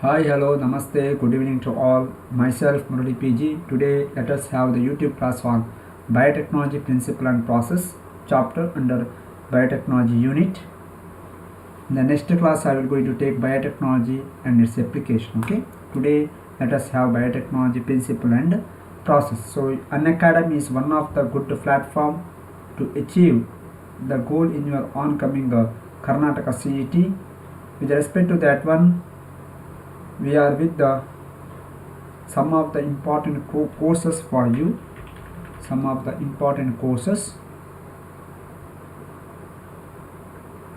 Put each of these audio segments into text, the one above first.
Hi, hello, namaste, good evening to all. Myself Murali.P.G. Today let us have the YouTube class on Biotechnology Principle and Process chapter under Biotechnology unit. In the next class I will going to take biotechnology and its application. Okay. Today let us have biotechnology principle and process. So Unacademy is one of the good platform to achieve the goal in your oncoming Karnataka CET. With respect to that one, we are with the some of the important courses for you, some of the important courses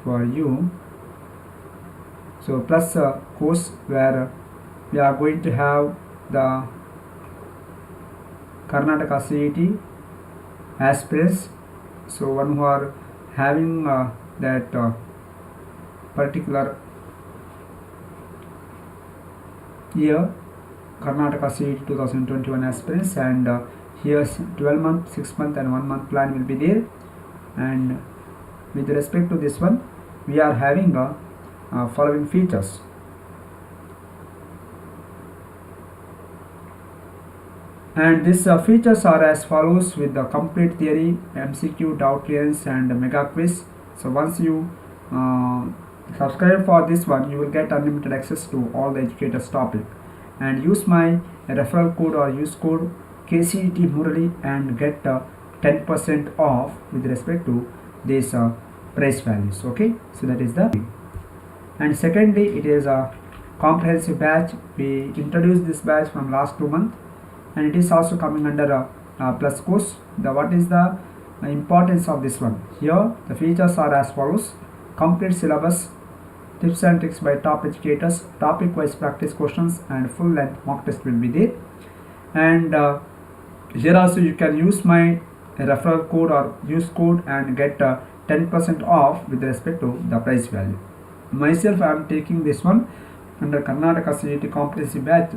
for you. So plus a course where we are going to have the Karnataka CET Aspirants, so one who are having that particular year Karnataka CET 2021 aspirants, and here's 12 month, 6 month and 1 month plan will be there. And with respect to this one, we are having following features. And these features are as follows, with the complete theory, MCQ, doubt clearance and mega quiz. So once you subscribe for this one, you will get unlimited access to all the educators topic, and use my referral code or use code KCET Murali and get 10% off with respect to this price values. Okay, so that is the. And secondly, it is a comprehensive batch. We introduced this batch from last 2 months, and it is also coming under a plus course. What is the importance of this one? Here the features are as follows: complete syllabus, tips and tricks by top educators, topic wise practice questions, and full length mock test will be there. And here also you can use my referral code or use code and get 10% off with respect to the price value. Myself, I am taking this one under Karnataka CET comprehensive batch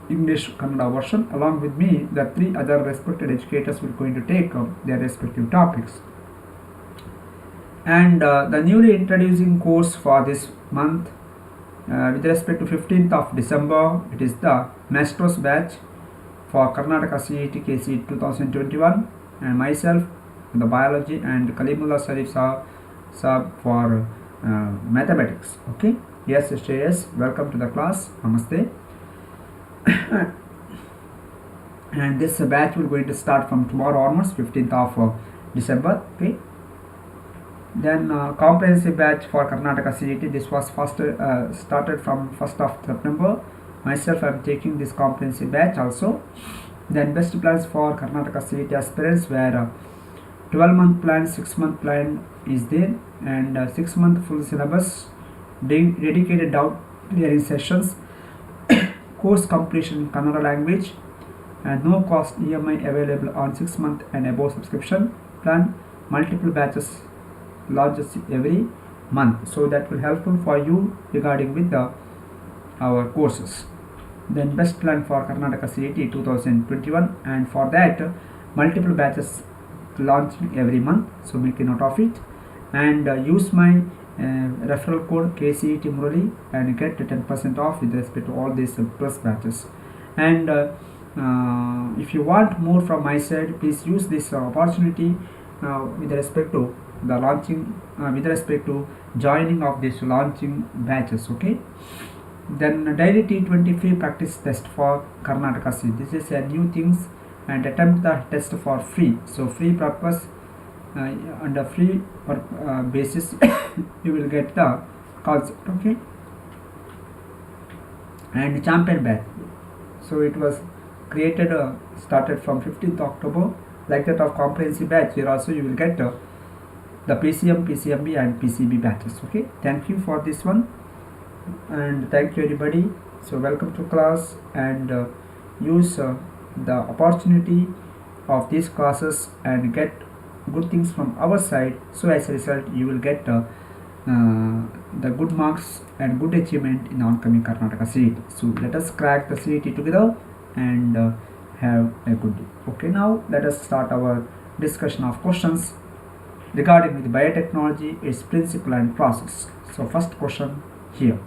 English Kannada version. Along with me, the 3 other respected educators will going to take their respective topics. And the newly introducing course for this month, with respect to 15th of December, it is the Masters batch for Karnataka CET KCET 2021, and myself the biology, and Kalimullah Sharif Sab for mathematics. Okay, yes, yes, welcome to the class, namaste. And this batch will going to start from tomorrow onwards, 15th of December. Okay. Then comprehensive batch for Karnataka CET, this was first started from 1st of September. Myself, I am taking this comprehensive batch also. Then best plans for Karnataka CET aspirants, where 12-month plan, 6-month plan is there, and 6-month full syllabus, dedicated doubt clearing sessions, course completion in Kannada language, and no cost EMI available on 6-month and above subscription plan, multiple batches launches every month. So that will helpful for you regarding with our courses. Then best plan for Karnataka CET 2021, and for that multiple batches launching every month, so make a note of it, and use my referral code KCET Murali and get 10% off with respect to all these plus batches. And if you want more from my side, please use this opportunity with respect to the launching, with respect to joining of this launching batches. Okay. Then daily T20 free practice test for Karnataka CET. This is a new things, and attempt the test for free. So free purpose, under free basis you will get the concept. Okay. And champion batch, so it was created started from 15th October, like that of comprehensive batch. Here also you will get the PCM, PCMB and PCB batches. Okay, thank you for this one, and thank you everybody. So welcome to class, and use the opportunity of these classes and get good things from our side, so as a result you will get the good marks and good achievement in the oncoming Karnataka CET. So let us crack the CET together and have a good day. Okay, now let us start our discussion of questions regarding with biotechnology, its principle and process. So first question here: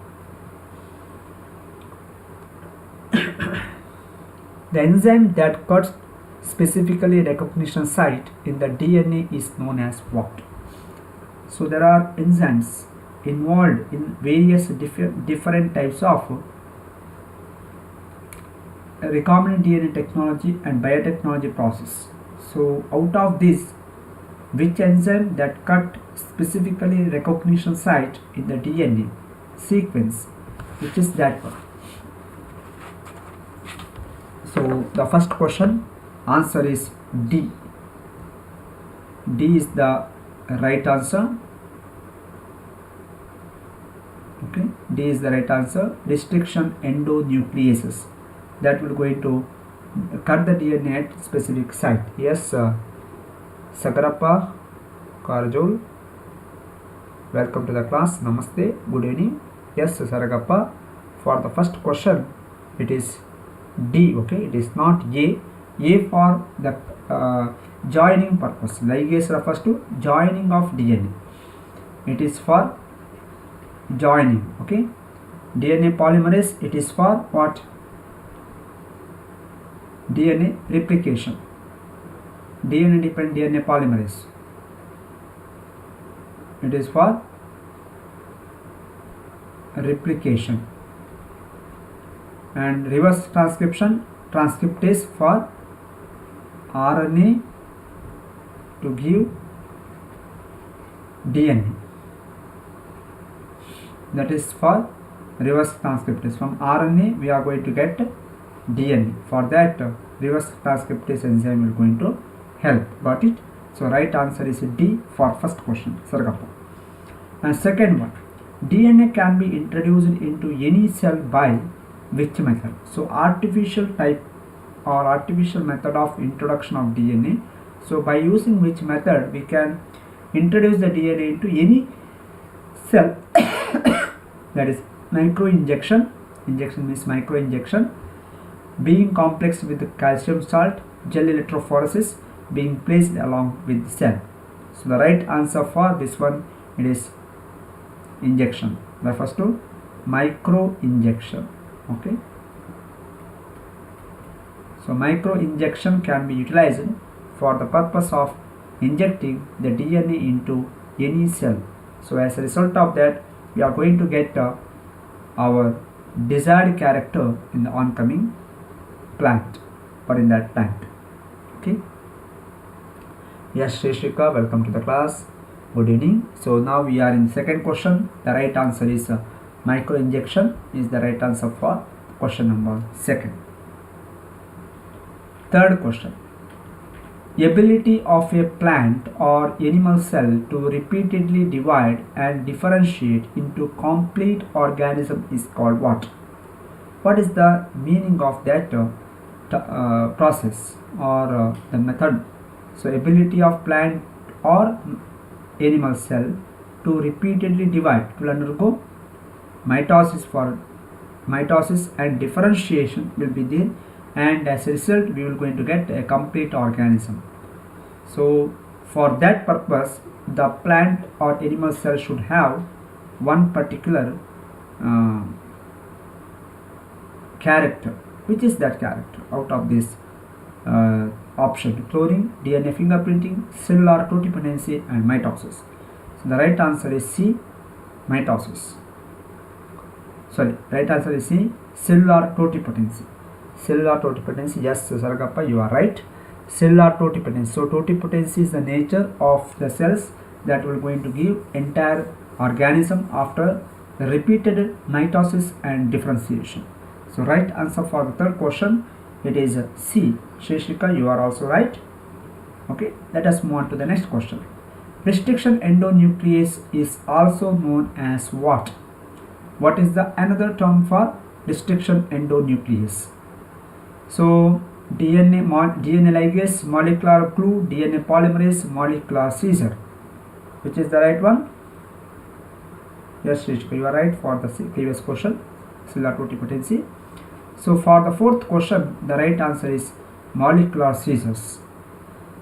The enzyme that cuts specifically recognition site in the DNA is known as what? So there are enzymes involved in various different types of recombinant DNA technology and biotechnology process. So out of this, which enzyme that cut specifically recognition site in the DNA sequence, which is that one? So the first question answer is D. D is the right answer. Okay, D is the right answer. Restriction endonucleases that will going to cut the DNA at specific site. Yes, Sagarappa Karjol, welcome to the class. Namaste, good evening. Yes, Saragappa, for the first question it is D. Okay, it is not A. A for the joining purpose. Ligase refers to joining of DNA. It is for joining. Okay, DNA polymerase, it is for what? DNA replication. DNA dependent DNA polymerase, it is for replication. And reverse transcription, transcriptase for RNA to give DNA. That is for reverse transcriptase. From RNA we are going to get DNA. For that, reverse transcriptase enzyme will going to help. Got it? So right answer is D for first question, Sargappa. And second one, DNA can be introduced into any cell by which method? So artificial type or artificial method of introduction of DNA. So by using which method we can introduce the DNA into any cell? That is microinjection. Injection means microinjection. Being complexed with the calcium salt, gel electrophoresis, being placed along with the cell. So the right answer for this one, it is injection. Refers to microinjection. Okay. So microinjection can be utilized for the purpose of injecting the DNA into any cell. So as a result of that, we are going to get our desired character in the oncoming plant or in that plant. Okay. Yes, Shrishika, welcome to the class. Good evening. So now we are in second question. The right answer is microinjection is the right answer for question number second. Third question. Ability of a plant or animal cell to repeatedly divide and differentiate into complete organism is called what? What is the meaning of that process or the method? So ability of plant or animal cell to repeatedly divide, to undergo mitosis. For mitosis and differentiation will be there, and as a result we will going to get a complete organism. So for that purpose, the plant or animal cell should have one particular character. Which is that character out of this option? Cloning, DNA fingerprinting, cellular totipotency and mitosis. So the right answer is C, mitosis. Sorry, right answer is C, cellular totipotency. Cellular totipotency, yes, Saragappa, you are right. Cellular totipotency. So totipotency is the nature of the cells that will going to give entire organism after repeated mitosis and differentiation. So right answer for the third question, it is C. Sheshika, you are also right. Okay, let us move on to the next question. Restriction endonuclease is also known as what? What is the another term for restriction endonuclease? So DNA ligase, molecular glue, DNA polymerase, molecular scissor. Which is the right one? Yes, Sheshika, you are right for the previous question, cellular totipotency. So for the fourth question, the right answer is molecular scissors.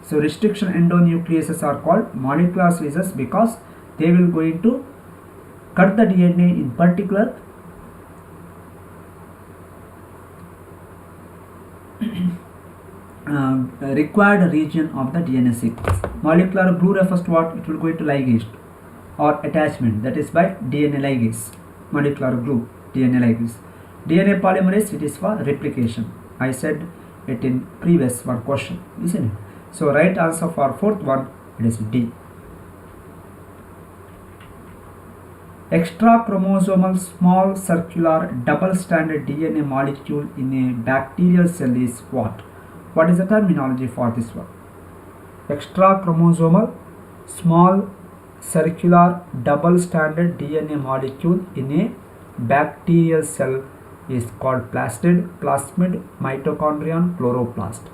So restriction endonucleases are called molecular scissors because they will going to cut the DNA in particular required region of the DNA sequence. Molecular glue refers to what? It will go into ligase or attachment, that is by DNA ligase. Molecular glue, DNA ligase. DNA polymerase, it is for replication. I said it in previous one question, isn't it? So right answer for fourth one, it is D. Extra chromosomal small circular double stranded DNA molecule in a bacterial cell is what? What is the terminology for this one? Extra chromosomal small circular double stranded DNA molecule in a bacterial cell is called plasmid, mitochondrion, chloroplast.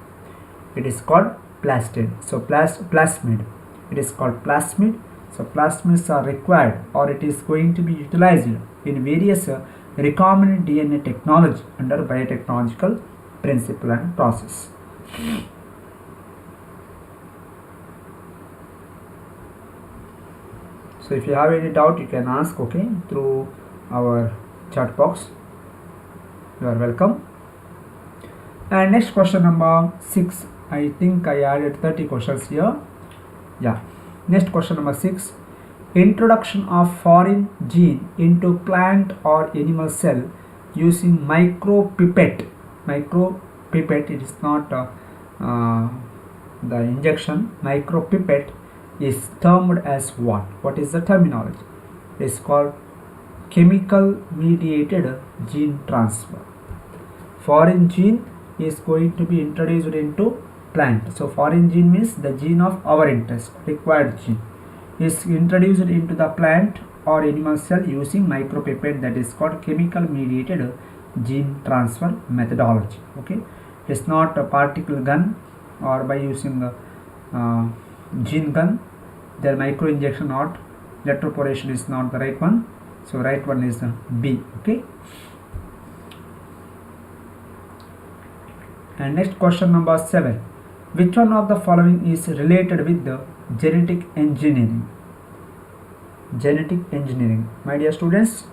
It is called plasmid. So plasmid. It is called plasmid. So plasmids are required, or it is going to be utilized in various recombinant DNA technology under biotechnological principle and process. So if you have any doubt, you can ask, okay, through our chat box. You are welcome. And next question number 6. I think I added 30 questions here. Yeah. Next question number 6. Introduction of foreign gene into plant or animal cell using micropipette. Micropipette, it is not the injection. Micropipette is termed as what? What is the terminology? It is called chemical-mediated gene transfer. Foreign gene is going to be introduced into plant. So foreign gene means the gene of our interest, required gene, is introduced into the plant or animal cell using micropipette, that is called chemical-mediated gene transfer methodology. Okay, it's not a particle gun or by using the gene gun. Their microinjection or electroporation is not the right one. So right one is B. Okay. And next question number 7. Which one of the following is related with the genetic engineering? Genetic engineering. My dear students,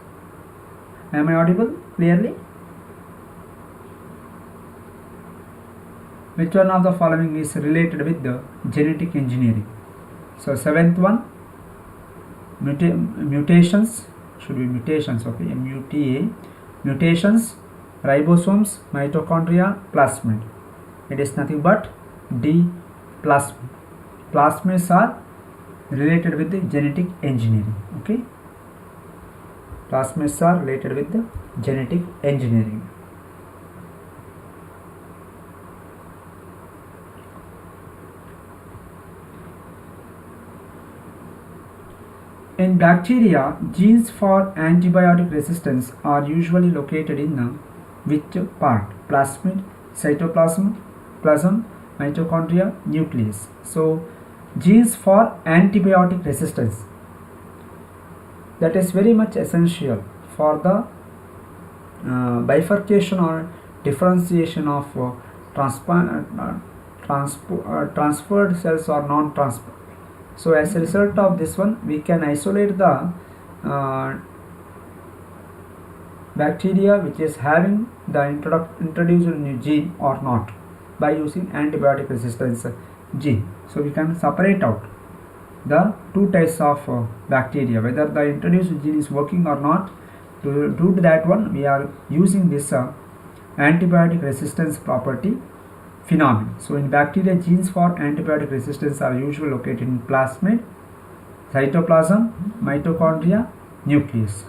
am I audible clearly? Which one of the following is related with the genetic engineering? So 7th one, mutations, should be mutations, okay, MUTA, mutations, ribosomes, mitochondria, plasmid. It is nothing but D, plasmid. Plasmids are related with the genetic engineering. Okay, plasmids are related with the genetic engineering. In bacteria, genes for antibiotic resistance are usually located in which part? Plasmid, cytoplasm, mitochondria, nucleus. So genes for antibiotic resistance, that is very much essential for the bifurcation or differentiation of transferred cells or non-transferred. So as a result of this one, we can isolate the bacteria which is having the introduced new gene or not by using antibiotic resistance gene. So we can separate out the two types of bacteria, whether the introduced gene is working or not. To do that one, we are using this antibiotic resistance property phenomenon. So in bacteria, genes for antibiotic resistance are usually located in plasmid, cytoplasm, mitochondria, nucleus.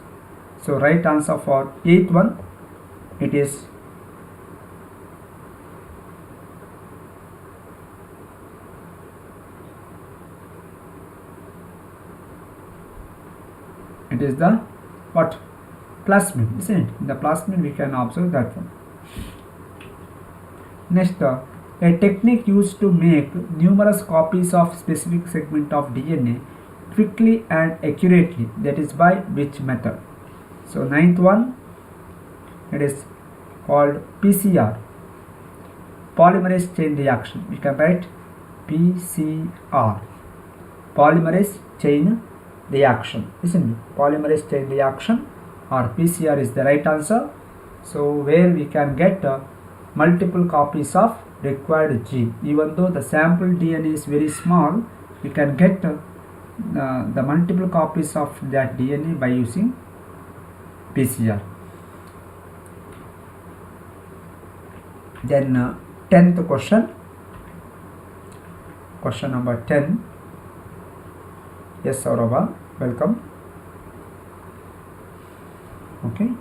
So right answer for 8th one, it is the what? Plasmid, isn't it? In the plasmid we can observe that one. Next, a technique used to make numerous copies of specific segment of DNA quickly and accurately, that is by which method? So 9th one, it is called PCR, polymerase chain reaction. We can write PCR, polymerase chain reaction, isn't it? Polymerase chain reaction or PCR is the right answer. So where we can get multiple copies of required gene. Even though the sample DNA is very small, we can get the multiple copies of that DNA by using PCR. Then 10th question, question number 10. Yes, Saurabha, welcome. Okay,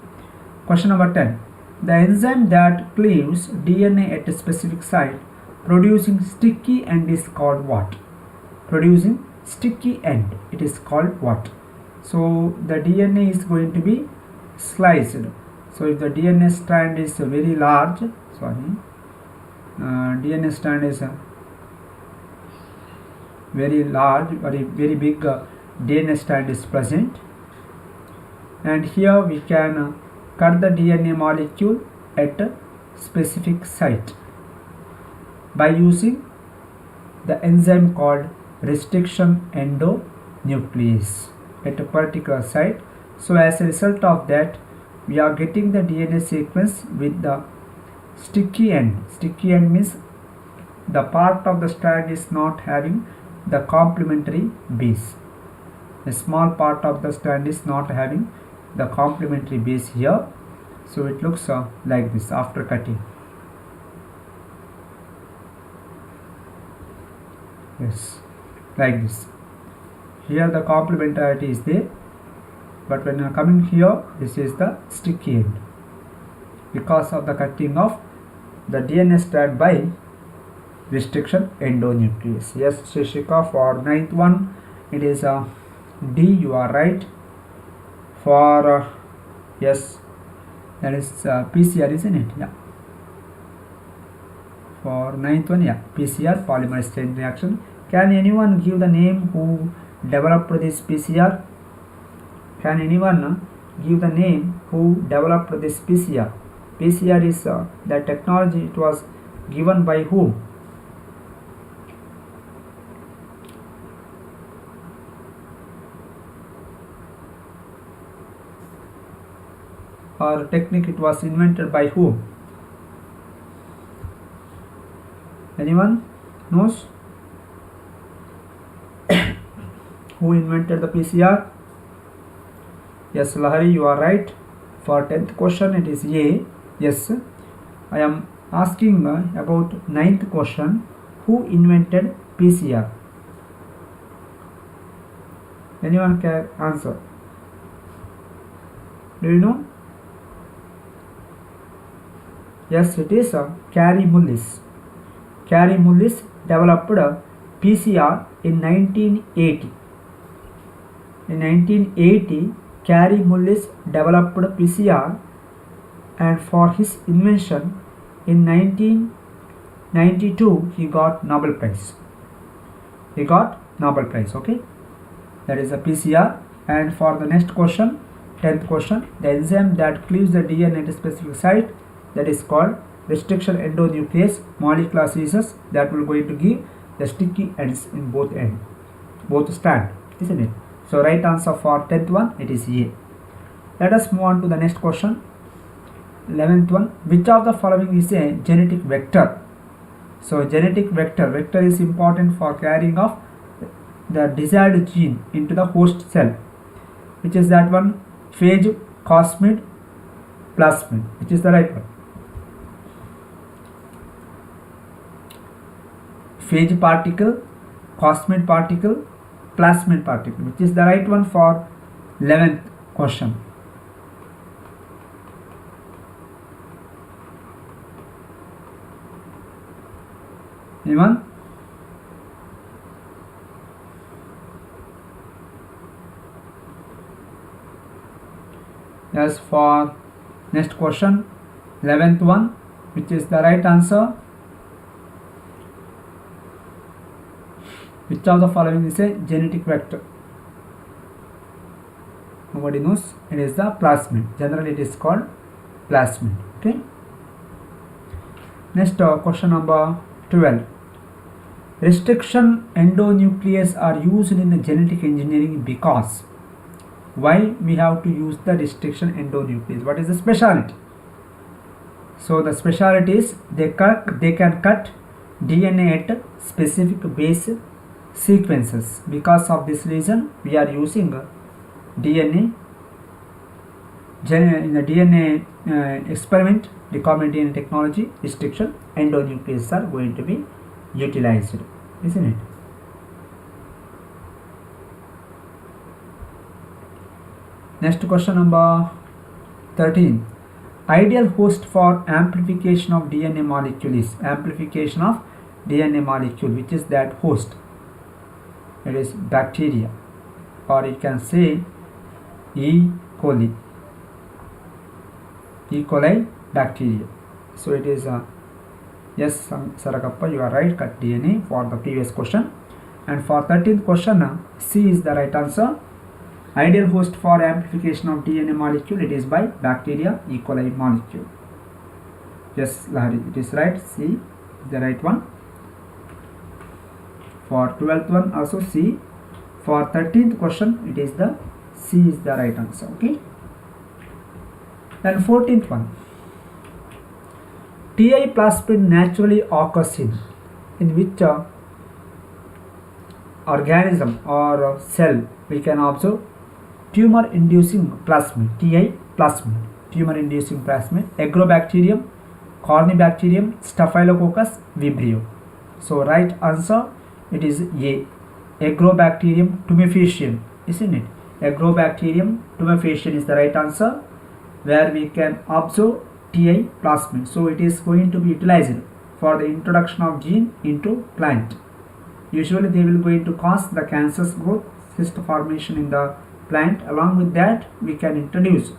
question number 10. The enzyme that cleaves DNA at a specific site producing sticky end is called what? Producing sticky end, it is called what? So the DNA is going to be sliced. So if the DNA strand is very large, DNA strand is very large or a very big DNA strand is present, and here we can cut the DNA molecule at a specific site by using the enzyme called restriction endonuclease at a particular site. So as a result of that, we are getting the DNA sequence with the sticky end. Sticky end means the part of the strand is not having the complementary base. A small part of the strand is not having the complementary base here. So it looks like this after cutting. Yes, like this. Here the complementarity is there, but when you are coming here, this is the sticky end because of the cutting of the DNA strand by restriction endonuclease. Yes, Shishika, for 9th one it is D, you are right. For yes, that is PCR, isn't it? Yeah. For 9th one, yeah, PCR, polymerase chain reaction. Can anyone give the name who developed this PCR? Can anyone give the name who developed this PCR? PCR is the technology. It was given by whom? Or technique, it was invented by whom? Anyone knows? Who invented the PCR? Yes, Lahari, you are right. For 10th question, it is A. Yes, I am asking about 9th question. Who invented PCR? Anyone can answer? Do you know? Yes, it is Kary Mullis. Kary Mullis developed PCR in 1980. In 1980, Kary Mullis developed PCR, and for his invention in 1992 he got Nobel Prize. He got Nobel Prize. Okay, that is a PCR. And for the next question, 10th question, the enzyme that cleaves the DNA at a specific site, that is called restriction endonuclease. Molecular seizures that will going to give the sticky ends in both strand, isn't it? So right answer for 10th one, it is A. Let us move on to the next question. 11th one, which of the following is a genetic vector? So genetic vector is important for carrying of the desired gene into the host cell. Which is that one? Phage, cosmid, plasmid. Which is the right one? Phage particle, cosmid particle, plasmid particle. Which is the right one for 11th question? Anyone? Yes, for next question, 11th one, which is the right answer? Which of the following is a genetic vector? Nobody knows. It is the plasmid. Generally it is called plasmid. Okay. Next question number 12. Restriction endonuclease are used in the genetic engineering because. Why we have to use the restriction endonuclease? What is the speciality? So the specialty is they can cut DNA at specific base sequences. Because of this reason, we are using DNA in the DNA experiment, recombinant DNA technology restriction, endonucleases are going to be utilized, isn't it? Next question number 13. Ideal host for amplification of DNA molecule is amplification of DNA molecule. Which is that host? It is bacteria, or you can say E. coli. E. coli bacteria. So it is yes, Sarakappa, you are right. Cut DNA for the previous question. And for 13th question, C is the right answer. Ideal host for amplification of DNA molecule, it is by bacteria, E. coli molecule. Yes, Lahari, it is right. C is the right one. For 12th one also C. For 13th question, it is the C is the right answer. Okay. Then 14th one. Ti plasmid naturally occurs in which organism or cell we can observe tumour inducing plasmid, Ti plasmid, tumour inducing plasmid, Agrobacterium, Corynebacterium, Staphylococcus, Vibrio. So right answer, it is A, Agrobacterium tumefacium, isn't it? Agrobacterium tumefacium is the right answer, where we can observe Ti plasmid. So it is going to be utilized for the introduction of gene into plant. Usually they will going to cause the cancerous growth, cyst formation in the plant. Along with that, we can introduce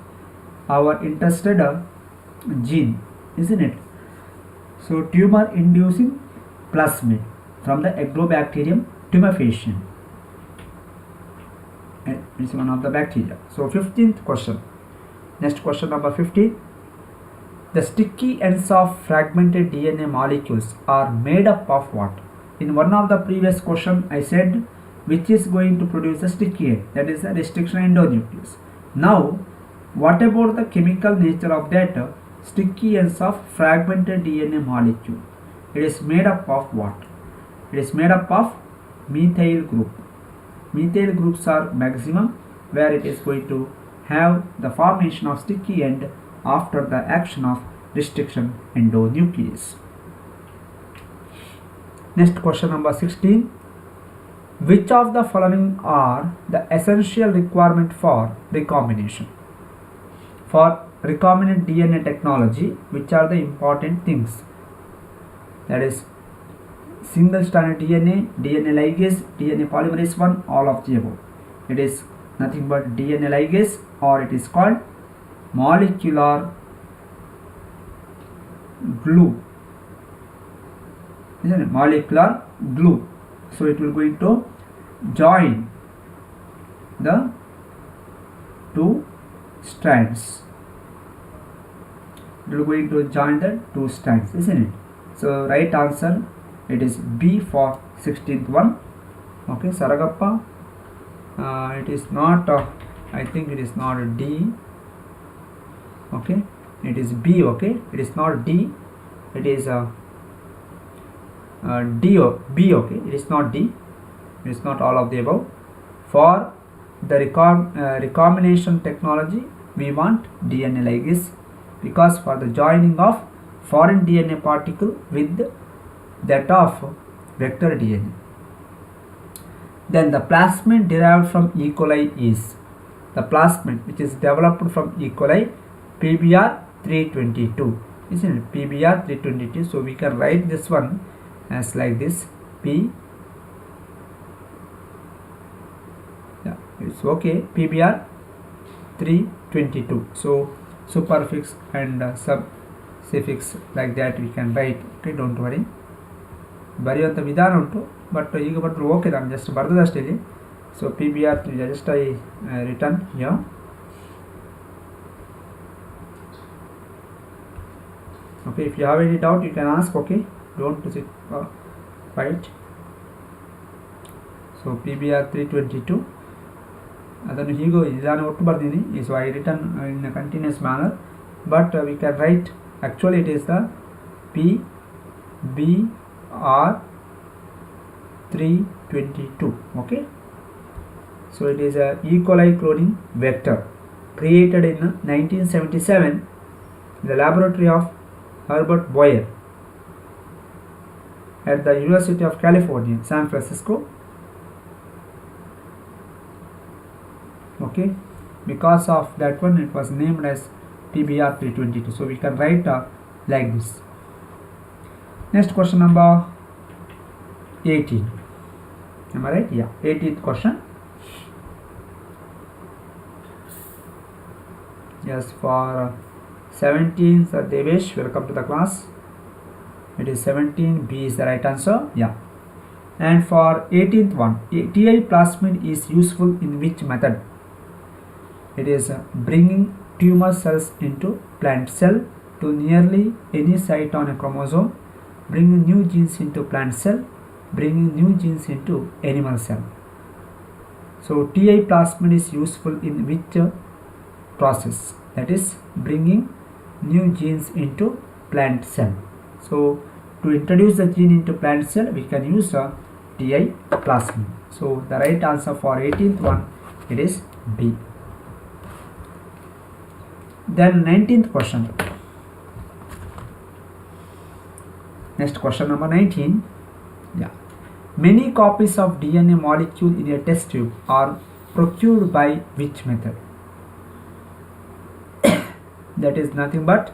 our interested gene, isn't it? So tumor inducing plasmid from the Agrobacterium tumefacium. It is one of the bacteria. So 15th question. Next question number 15. The sticky ends of fragmented DNA molecules are made up of what? In one of the previous question, I said which is going to produce a sticky end, that is the restriction endonuclease. Now, what about the chemical nature of that sticky ends of fragmented DNA molecule? It is made up of what? It is made up of methyl group. Methyl groups are maximum, where it is going to have the formation of sticky end after the action of restriction endonuclease. Next question number 16. Which of the following are the essential requirement for recombination? For recombinant DNA technology, which are the important things? That is single stranded DNA, DNA ligase, DNA polymerase 1, all of the above. It is nothing but DNA ligase, or it is called molecular glue, isn't it? Molecular glue. So it will going to join the two strands. It will going to join the two strands, isn't it? So right answer, it is B for 16th one. Okay, Saragappa, it is not I think it is not D. Okay, it is B. Okay, it is not D, it is D or B. Okay, it is not D, it is not all of the above. For the recombination technology, we want DNA ligase, because for the joining of foreign DNA particle with that of vector DNA. Then the plasmid derived from E. coli is the plasmid which is developed from E. coli, PBr 322, isn't it? PBr 322. So we can write this one as like this, P, yeah, it's okay, PBr 322. So superfix and subsuffix like that we can write. Okay, don't worry, ಬರೆಯುವಂಥ ವಿಧಾನ ಉಂಟು, but ಈಗ ಬಟ್ಟರು okay, ನಾನು just ಬರೆದಷ್ಟೇ ಇಲ್ಲಿ. So PBr just I written here. Okay, if you have any doubt you can ask. Okay, don't sit fight. So PBr 322 ಅದನ್ನು ಹೀಗೂ ವಿಧಾನ ಒಟ್ಟು ಬರ್ತೀನಿ. So I written in a continuous manner, but we can write Actually it is the PBR322. Okay, so it is a E. coli cloning vector created in 1977 in the laboratory of Herbert Boyer at the University of California, San Francisco. Okay, because of that one it was named as PBR322. So we can write like this. Next question number 18. Am I right? Yeah, 18th question. Yes, for 17, Sir Devesh, welcome to the class. It is 17B is the right answer. Yeah. And for 18th one, TI plasmid is useful in which method? It is bringing tumor cells into plant cell to nearly any site on a chromosome, bringing new genes into plant cell, bringing new genes into animal cell. So TI plasmid is useful in which process? That is bringing new genes into plant cell. So to introduce the gene into plant cell, we can use TI plasmid. So the right answer for 18th one, it is B. Then 19th question. Next question number 19. Yeah. Many copies of DNA molecule in a test tube are procured by which method? That is nothing but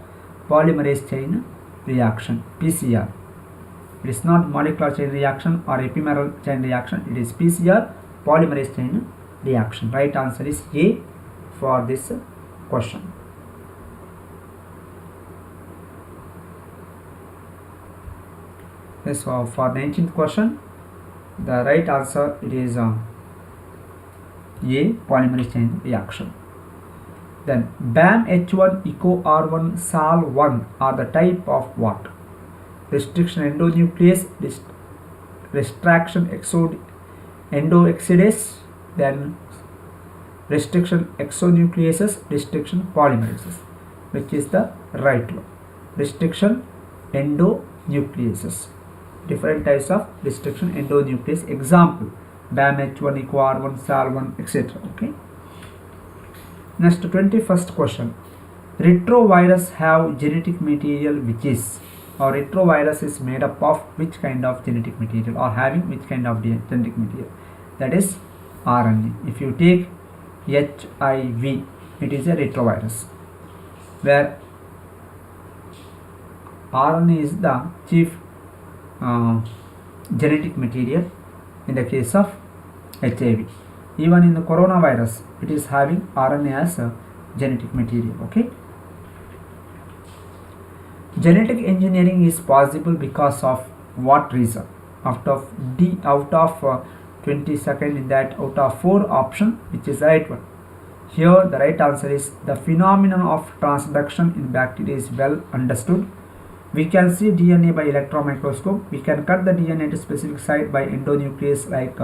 polymerase chain reaction, PCR. It is not molecular chain reaction or epimeral chain reaction. It is PCR, polymerase chain reaction. Right answer is A for this question. Yes, so for 19th question, the right answer it is A, polymerase chain reaction. Then BAM H1 Eco R1 Sall 1 are the type of what? Restriction endonuclease, restriction endoexidase, then restriction exonucleases, restriction polymerases. Which is the right one? Restriction endonucleases. Different types of restriction endonuclease. Example: BAM H1 Eco R1 Sall 1, etc. Okay. Next, 21st question. Retrovirus have genetic material which is, or retrovirus is made up of which kind of genetic material, or having which kind of genetic material? That is RNA. If you take HIV, it is a retrovirus, where RNA is the chief genetic material in the case of HIV. Even in the coronavirus, it is having RNA as a genetic material. Okay. Genetic engineering is possible because of what reason? Out of 22nd in that, out of 4 option, which is the right one? Here the right answer is the phenomenon of transduction in bacteria is well understood. We can see DNA by electron microscope. We can cut the DNA to specific site by endonuclease like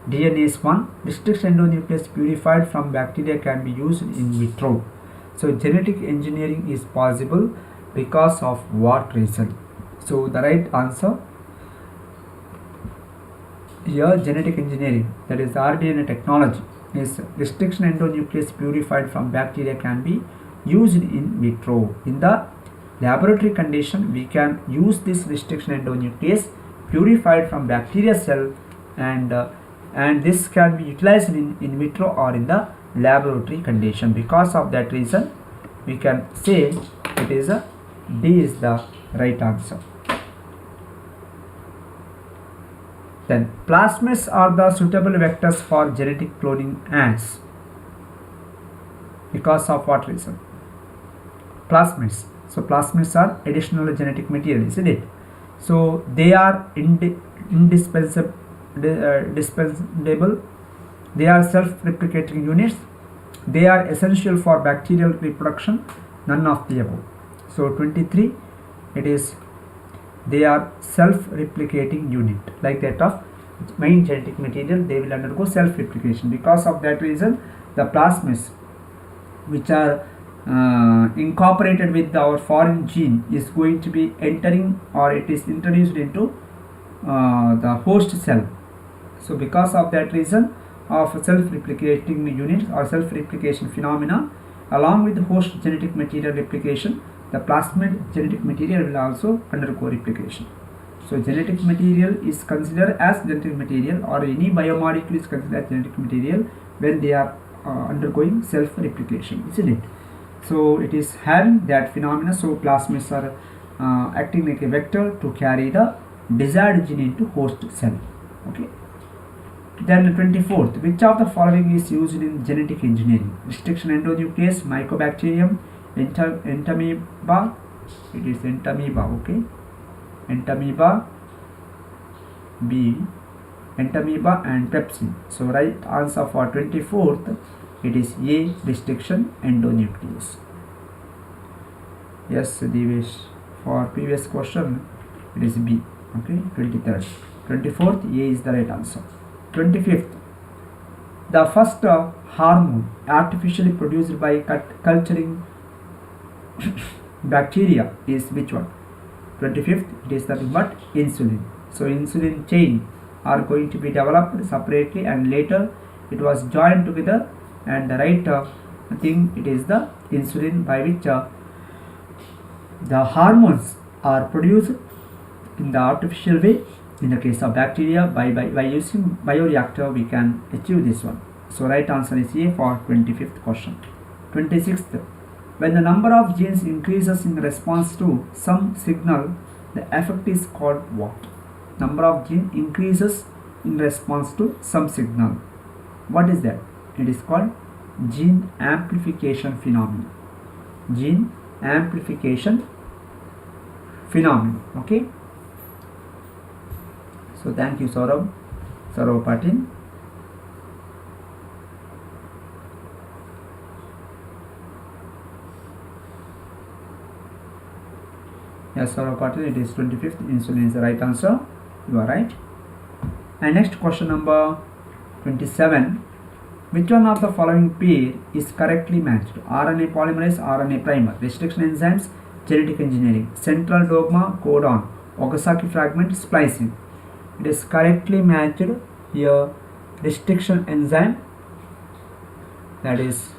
DNase 1. Restriction endonuclease purified from bacteria can be used in vitro. So genetic engineering is possible because of what reason? So the right answer here, genetic engineering, that is rDNA technology, is restriction endonuclease purified from bacteria can be used in vitro. In the laboratory condition, we can use this restriction endonuclease purified from bacteria cell, and this can be utilized in vitro or in the laboratory condition. Because of that reason, we can say it is a D is the right answer. Then plasmids are the suitable vectors for genetic cloning as, because of what reason? Plasmids. So plasmids are additional genetic material, isn't it? So they are indispensable. They are self-replicating units. They are essential for bacterial reproduction. None of the above. So 23, it is they are self-replicating unit, like that of main genetic material. They will undergo self-replication. Because of that reason, the plasmids which are incorporated with our foreign gene is going to be entering, or it is introduced into the host cell. So because of that reason of self-replicating units or self-replication phenomena, along with the host genetic material replication, the plasmid genetic material will also undergo replication. So genetic material is considered as genetic material, or any biomolecule is considered as genetic material when they are undergoing self-replication, isn't it? So it is having that phenomena. So plasmids are acting like a vector to carry the desired gene into host cell. Okay. Then 24th, which of the following is used in genetic engineering? Restriction endonuclease, mycobacterium, entamoeba. It is entamoeba. Okay. Entamoeba, B, entamoeba and pepsin. So right answer for 24th, it is A, restriction endonuclease. Yes, Devesh, for previous question it is B. Okay, 23rd. 24th, A is the right answer. 25th, the first hormone artificially produced by culturing bacteria is which one? 25th, it is nothing but insulin. So insulin chain are going to be developed separately, and later it was joined together, and the right thing, it is the insulin, by which the hormones are produced in the artificial way. In the case of bacteria, by using bioreactor, we can achieve this one. So right answer is A for 25th question. 26th, when the number of genes increases in response to some signal, the effect is called what? Number of genes increases in response to some signal. What is that? It is called gene amplification phenomenon. Gene amplification phenomenon. Okay. So thank you, Saurabh Patil. Yes, Saurabh Patil, it is 25th. Insulin is the right answer. You are right. And next question number 27. Which one of the following pair is correctly matched? RNA polymerase, RNA primer, restriction enzymes, genetic engineering, central dogma, codon, Okazaki fragment, splicing. It is correctly matched here. Restriction enzyme, that is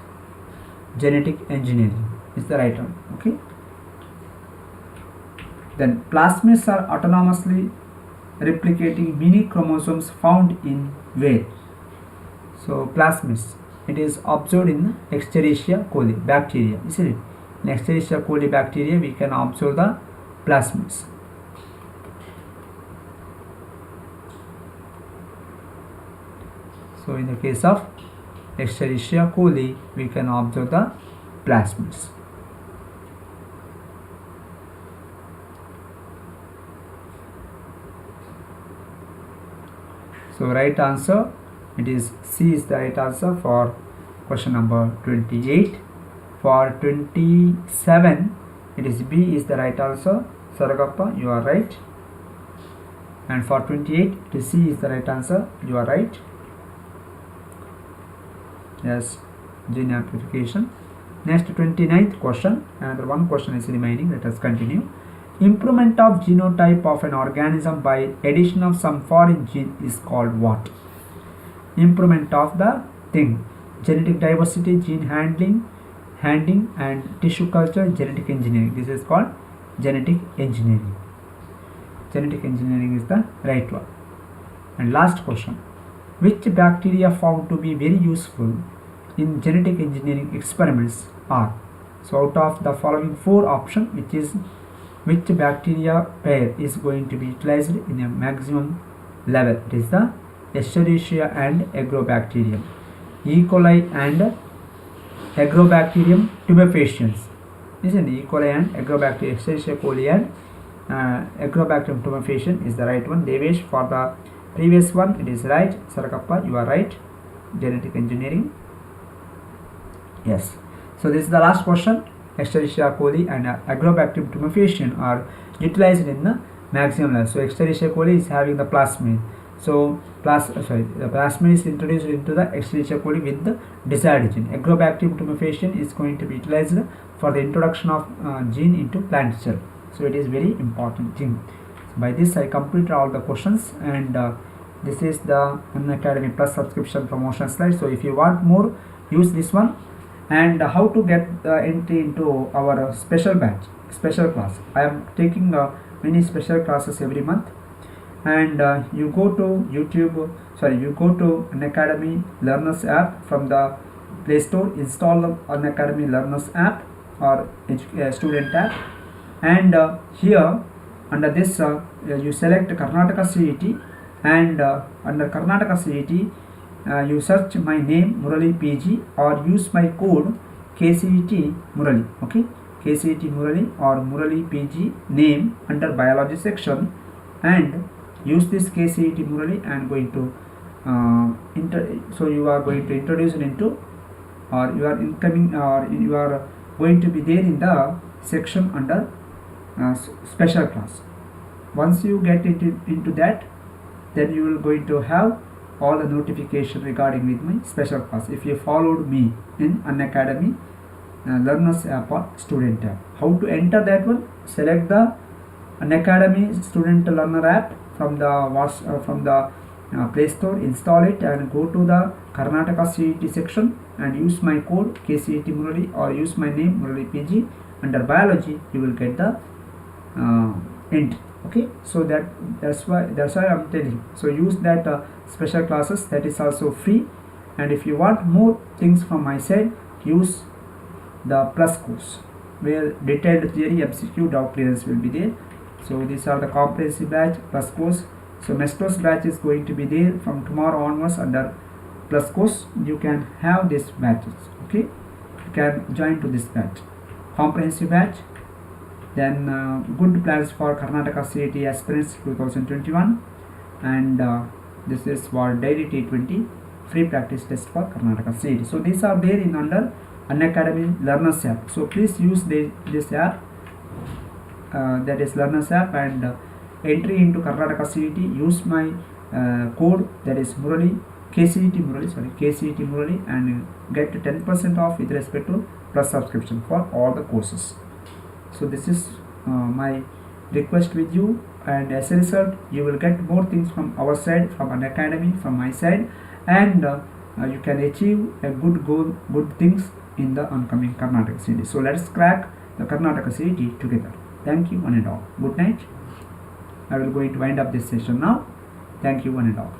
genetic engineering, is the right one. Okay. Then plasmids are autonomously replicating mini chromosomes found in where? So plasmids, it is observed in Escherichia coli bacteria, isn't it? In Escherichia coli bacteria, we can observe the plasmids. So in the case of Escherichia coli, we can observe the plasmids. So right answer, it is C is the right answer for question number 28. For 27, it is B is the right answer. Saragappa, you are right. And for 28, it is C is the right answer. You are right. Yes, gene amplification. Next, 29th question. Another one question is remaining. Let us continue. Improvement of genotype of an organism by addition of some foreign gene is called what? Improvement of the thing. Genetic diversity, gene handling, and tissue culture, genetic engineering. This is called genetic engineering. Genetic engineering is the right one. And last question. Which bacteria found to be very useful in genetic engineering experiments are? So out of the following four options, which bacteria pair is going to be utilized in a maximum level? It is the Escherichia and Agrobacterium, E. coli and Agrobacterium tumefaciens. Isn't E. coli and Agrobacterium, Escherichia coli and Agrobacterium tumefaciens is the right one. Devesh, for the previous one, it is right. Sarakappa, you are right. Genetic engineering. Yes. So this is the last question. Escherichia coli and Agrobacterium tumefaciens are utilized in the maximum level. So Escherichia coli is having the plasmid. So the plasmid is introduced into the Escherichia coli with the desired gene. Agrobacterium tumefaciens is going to be utilized for the introduction of gene into plant cell. So it is very important thing. So by this I completed all the questions, and this is the Unacademy Plus subscription promotion slide. So if you want more, use this one. And how to get the entry into our special class. I am taking many special classes every month, and you go to Unacademy Learners app from the Play Store, install the Unacademy Learners app or student app, and here under this you select Karnataka CET, and under Karnataka CET you search my name Murali.P.G or use my code KCET Murali, okay, KCET Murali or Murali.P.G name under biology section, and use this KCET Murali and going to so you are going to introduce it into, or you are incoming, or you are going to be there in the section under special class. Once you get into that, then you will going to have all the notification regarding with my special class if you followed me in Unacademy Learners app or student app. How to enter that one? Select the Unacademy Student Learner app from the Play Store, install it and go to the Karnataka CET section and use my code KCET Murali or use my name Murali.P.G. Under biology you will get the entry, okay. So that's why I'm telling. So use that special classes, that is also free. And if you want more things from my side, use the plus course where detailed theory, MCQ, doubt clearance will be there. So these are the comprehensive batch plus course. So Mestos batch is going to be there from tomorrow onwards under plus course. You can have this batches, okay. You can join to this batch, comprehensive batch. Then good plans for Karnataka CET Aspirants 2021, and this is for daily T20 free practice test for Karnataka CET. So these are there in under Unacademy Learners app. So please use this app, that is Learners app, and entry into Karnataka CET. Use my code, that is Murali, KCET Murali, and get 10% off with respect to plus subscription for all the courses. So this is my request with you, and as a result you will get more things from our side, from Unacademy, from my side, and you can achieve a good goal, good things in the oncoming Karnataka CET. So let's crack the Karnataka CET together. Thank you one and all. Good night. I will going to wind up this session now. Thank you one and all.